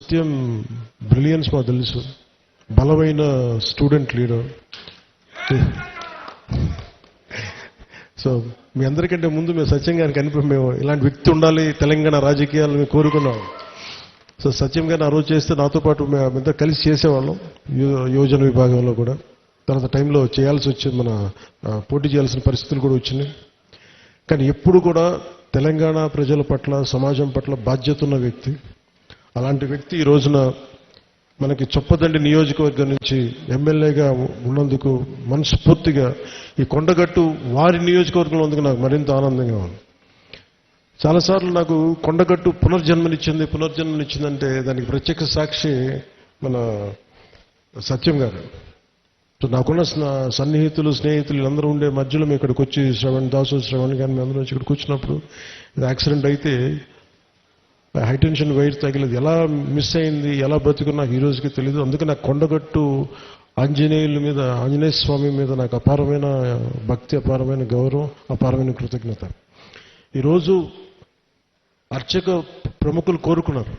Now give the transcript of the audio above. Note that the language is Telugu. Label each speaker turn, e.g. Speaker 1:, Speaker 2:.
Speaker 1: సత్యం బ్రిలియన్స్ మాకు తెలుసు, బలమైన స్టూడెంట్ లీడర్. సో మీ అందరికంటే ముందు మేము సత్యం గారికి మేము ఇలాంటి వ్యక్తి ఉండాలి తెలంగాణ రాజకీయాలు మేము కోరుకున్నాం. సో సత్యం గారిని ఆ రోజు చేస్తే నాతో పాటు మేమంతా కలిసి చేసేవాళ్ళం యువజన విభాగంలో కూడా. తర్వాత టైంలో చేయాల్సి వచ్చింది, మన పోటీ చేయాల్సిన పరిస్థితులు కూడా వచ్చినాయి. కానీ ఎప్పుడు కూడా తెలంగాణ ప్రజల పట్ల సమాజం పట్ల బాధ్యత ఉన్న వ్యక్తి. అలాంటి వ్యక్తి ఈ రోజున మనకి చొప్పదండి నియోజకవర్గం నుంచి ఎమ్మెల్యేగా ఉన్నందుకు మనస్ఫూర్తిగా ఈ కొండగట్టు వారి నియోజకవర్గంలో ఉన్నందుకు నాకు మరింత ఆనందంగా ఉంది. చాలాసార్లు నాకు కొండగట్టు పునర్జన్మనిచ్చిందంటే దానికి ప్రత్యక్ష సాక్షి మన సత్యం గారు. సో నాకున్న సన్నిహితులు స్నేహితులు అందరూ ఉండే మధ్యలో మేము ఇక్కడికి వచ్చి శ్రవణ్ గారిని మేము అందరూ వచ్చి ఇక్కడికి వచ్చినప్పుడు యాక్సిడెంట్ అయితే హైటెన్షన్ వైర్ తగిలేదు, ఎలా మిస్ అయింది, ఎలా బతుకుని నాకు ఈ రోజుకి తెలియదు. అందుకే నాకు కొండగట్టు ఆంజనేయ స్వామి మీద నాకు అపారమైన భక్తి, అపారమైన గౌరవం, అపారమైన కృతజ్ఞత. ఈరోజు అర్చక ప్రముఖులు కోరుకున్నారు